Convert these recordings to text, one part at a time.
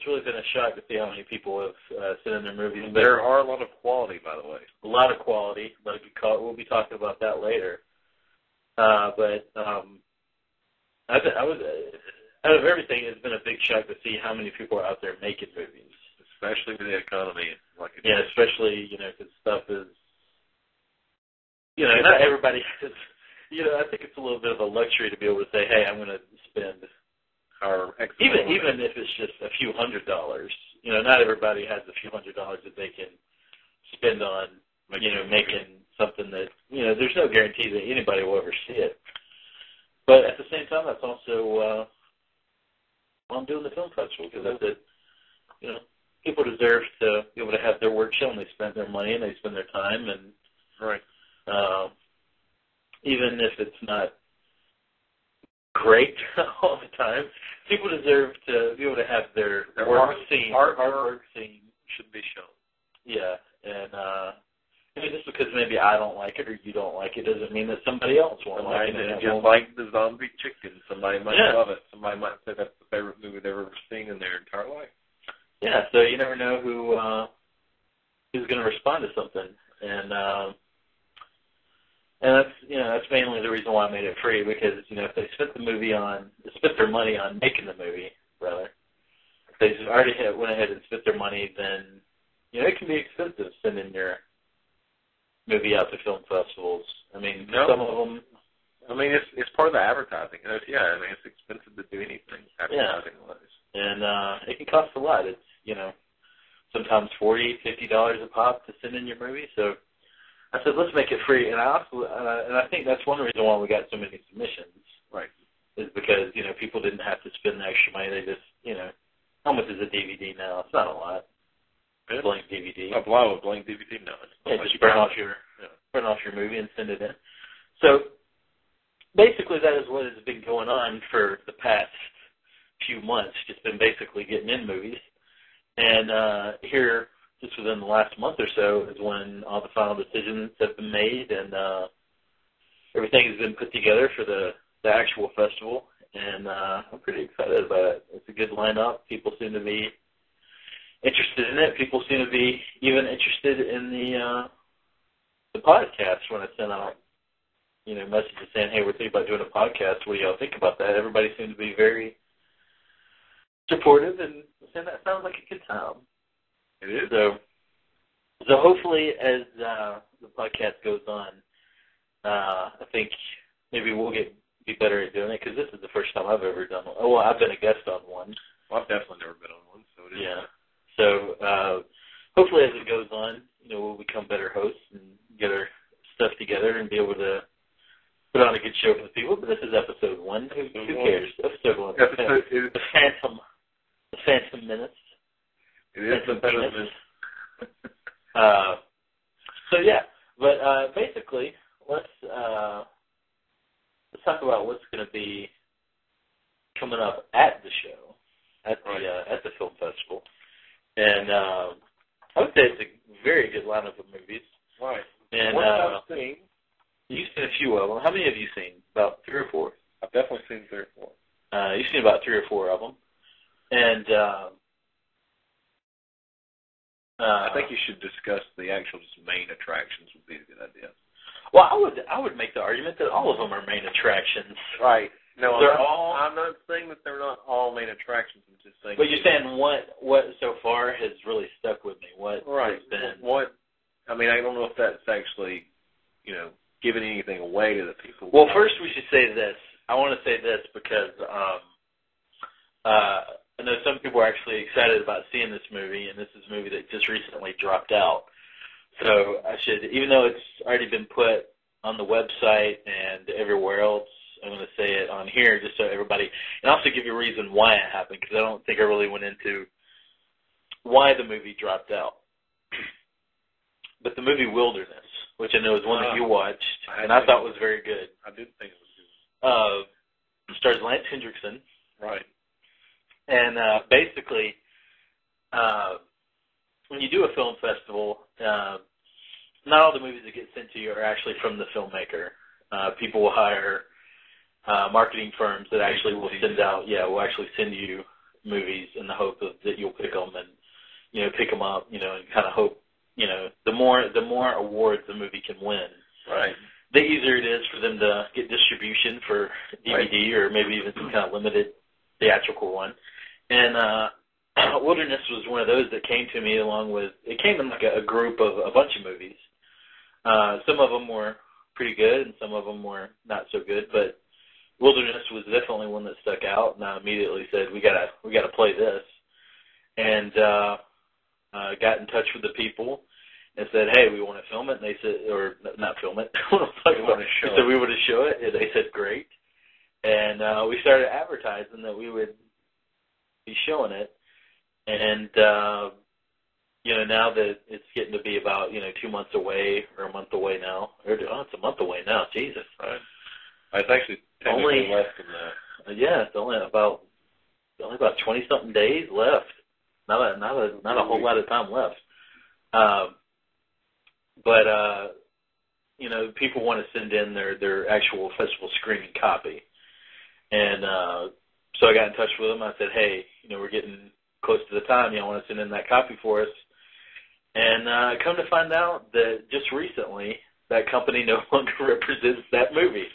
really been a shock to see how many people have sent in their movies. There are a lot of quality, by the way. A lot of quality. We'll be talking about that later. But I was out of everything, it's been a big shock to see how many people are out there making movies, especially with the economy. Especially because stuff is, not everybody has. I think it's a little bit of a luxury to be able to say, hey, I'm going to spend. Even if it's just a few $100s, not everybody has a few $100s that they can spend on, making something that, there's no guarantee that anybody will ever see it. But at the same time, that's also why I'm doing the film festival, because I said, people deserve to be able to have their work shown. They spend their money and they spend their time, and right. Even if it's not great all the time, people deserve to be able to have their work seen. Artwork seen should be shown. Yeah, and just because maybe I don't like it or you don't like it doesn't mean that somebody else won't like it. Just like the zombie chicken, somebody might love it. Somebody might say that's the favorite movie they've ever seen in their entire life. Yeah, so you never know who's going to respond to something, and that's mainly the reason why I made it free, because if they spent their money on making the movie, rather, if they just already went ahead and spent their money, then it can be expensive sending your movie out to film festivals. I mean, some of them. I mean, it's part of the advertising. It's expensive to do anything advertising-wise. And it can cost a lot. It's, sometimes $40, $50 a pop to send in your movie. So I said, let's make it free. And I think that's one reason why we got so many submissions. Right. Is because, people didn't have to spend the extra money. They just, how much is a DVD now? It's not a lot. A blank DVD. A blank DVD? No. Just print off your movie and send it in. So basically that is what has been going on for the past few months. Just been basically getting in movies. And here, just within the last month or so, is when all the final decisions have been made and everything has been put together for the actual festival. And I'm pretty excited about it. It's a good lineup. People seem to be interested in it. People seem to be even interested in the podcast when I sent out, messages saying, hey, we're thinking about doing a podcast. What do y'all think about that? Everybody seemed to be very supportive and saying that sounds like a good time. It is. So hopefully as the podcast goes on, I think maybe we'll be better at doing it, because this is the first time I've ever done one. Well, I've been a guest on one. Well, I've definitely never been on one, so it is. Yeah. So hopefully as it goes on, we'll become better hosts and get our stuff together and be able to put on a good show for the people. But this is episode 1. Who cares? Episode 1. The Phantom Menace. It is the Phantom Menace. So yeah, but basically, let's talk about what's going to be coming up at the show, at the film festival. And I would say it's a very good lineup of movies. Right. And what I've seen. You've seen a few of them. How many have you seen? About 3 or 4? I've definitely seen 3 or 4. You've seen about 3 or 4 of them. And I think you should discuss the actual main attractions would be a good idea. Well, I would make the argument that all of them are main attractions. Right. No, they're all. I'm not saying that they're not all main attractions. I'm just saying. But you're saying what so far has really stuck with me? What has been? I mean, I don't know if that's actually, giving anything away to the people. Well, first we should say this. I want to say this because I know some people are actually excited about seeing this movie, and this is a movie that just recently dropped out. So I should, even though it's already been put on the website and everywhere else, I'm going to say it on here just so everybody, and also give you a reason why it happened, because I don't think I really went into why the movie dropped out. But the movie Wilderness, which I know is one that you watched, and I thought was very good. I did think it was good. Stars Lance Hendrickson. Right. And basically, when you do a film festival, not all the movies that get sent to you are actually from the filmmaker. People will hire marketing firms that actually will send out, will actually send you movies in the hope that you'll pick them and, pick them up, and kind of hope, the more awards the movie can win, right, the easier it is for them to get distribution for DVD or maybe even some kind of limited theatrical one. And Wilderness was one of those that came to me it came in like a group of a bunch of movies. Some of them were pretty good and some of them were not so good, but Wilderness was definitely one that stuck out, and I immediately said, we gotta play this. And got in touch with the people and said, hey, we want to film it. And they said, or not film it, we want to show it. So we want to show it. And they said, great. And we started advertising that we would be showing it. And, now that it's getting to be about, 2 months away or a month away now. It's a month away now. Jesus. Right. It's actually technically less than that. Yeah, it's only about 20-something days left. Not a whole lot of time left. But people want to send in their actual festival screening copy. And so I got in touch with them. I said, hey, we're getting close to the time. I want to send in that copy for us. And come to find out that just recently that company no longer represents that movie.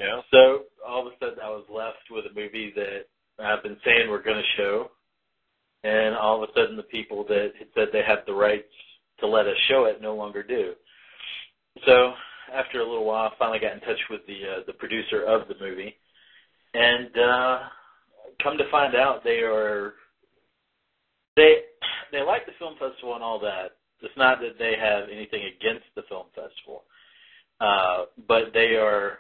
Yeah. So all of a sudden I was left with a movie that I've been saying we're going to show. And all of a sudden the people that had said they have the rights to let us show it no longer do. So after a little while, I finally got in touch with the producer of the movie. And come to find out they like the film festival and all that. It's not that they have anything against the film festival. But they are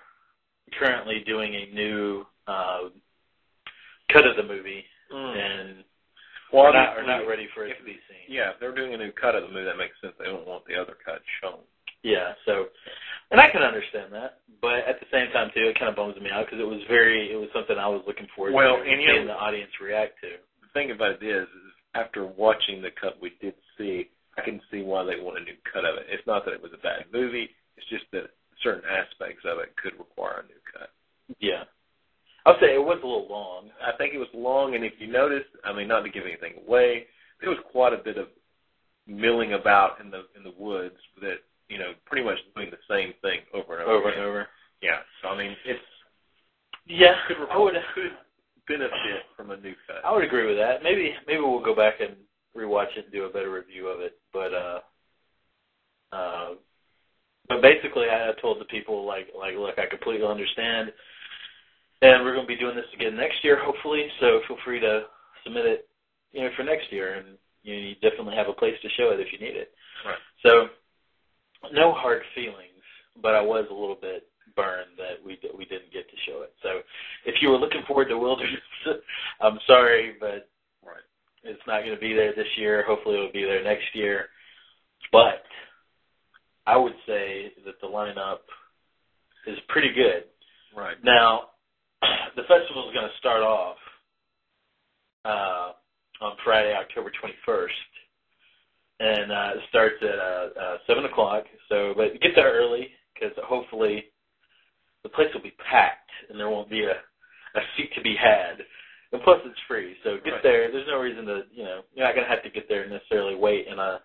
currently doing a new cut of the movie. And are not ready for it to be seen. Yeah, if they're doing a new cut of the movie, that makes sense. They don't want the other cut shown. Yeah, so, and I can understand that, but at the same time, too, it kind of bums me out because it was something I was looking forward to seeing the audience react to. The thing about it is after watching the cut we did see, I can see why they want a new cut of it. It's not that it was a bad movie, it's just that certain aspects of it could require a new cut. Yeah. I'll say it was a little long. I think it was long, and if you notice, not to give anything away, there was quite a bit of milling about in the woods that, pretty much doing the same thing over and over. And over. Yeah. So it's could benefit from a new cut. I would agree with that. Maybe we'll go back and rewatch it and do a better review of it. But basically, I told the people look, I completely understand. And we're going to be doing this again next year, hopefully, so feel free to submit it, for next year, and you definitely have a place to show it if you need it. Right. So, no hard feelings, but I was a little bit burned that we didn't get to show it. So, if you were looking forward to Wilderness, I'm sorry, but it's not going to be there this year. Hopefully, it'll be there next year. But I would say that the lineup is pretty good. Right. Now, the festival is going to start off on Friday, October 21st, and it starts at 7 o'clock. So, but get there early because hopefully the place will be packed and there won't be a seat to be had. And plus, it's free, so get there. There's no reason to, you're not going to have to get there and necessarily wait in a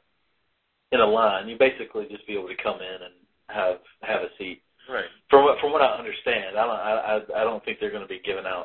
line. You basically just be able to come in and have a seat. Right. From what I understand, I don't think they're going to be giving out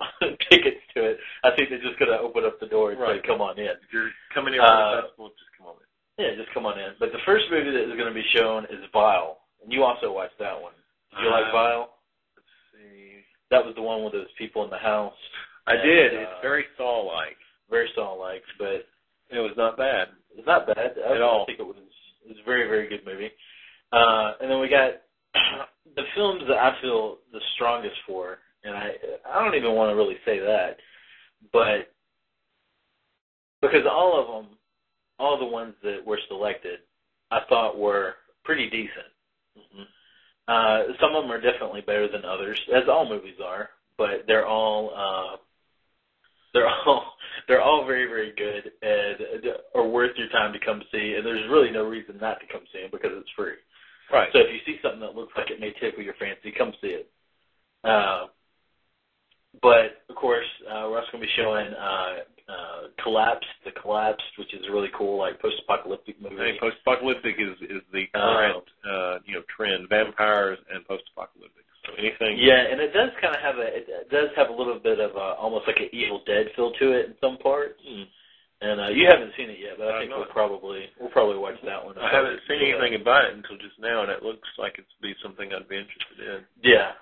tickets to it. I think they're just going to open up the door and say, "Come on in." If you're coming in for the festival, just come on in. Yeah, just come on in. But the first movie that is going to be shown is Vile, and you also watched that one. Did you like Vile? Let's see. That was the one with those people in the house. I did. It's very Saw-like. Very Saw-like, but it was not bad. It's not bad at all. I think it was a very, very good movie. And then we got the films that I feel the strongest for, and I don't even want to really say that, but because all of them, all the ones that were selected, I thought were pretty decent. Mm-hmm. Some of them are definitely better than others, as all movies are, but they're all very, very good and are worth your time to come see, and there's really no reason not to come see them because it's free. Right. So if you see something that looks like it may tickle your fancy, come see it. But, of course, we're also going to be showing The Collapsed, which is really cool, like post-apocalyptic movie. Hey, post-apocalyptic is the current trend, vampires and post-apocalyptic. So anything. Yeah, and it does kind of have a little bit of almost like an Evil Dead feel to it in some parts. And you haven't seen it yet, but I think we'll probably watch that one. I haven't seen anything about it until just now, and it looks like it'd be something I'd be interested in. Yeah,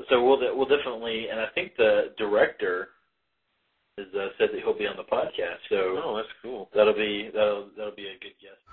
so we'll definitely, and I think the director has said that he'll be on the podcast. So that's cool. That'll be a good guest.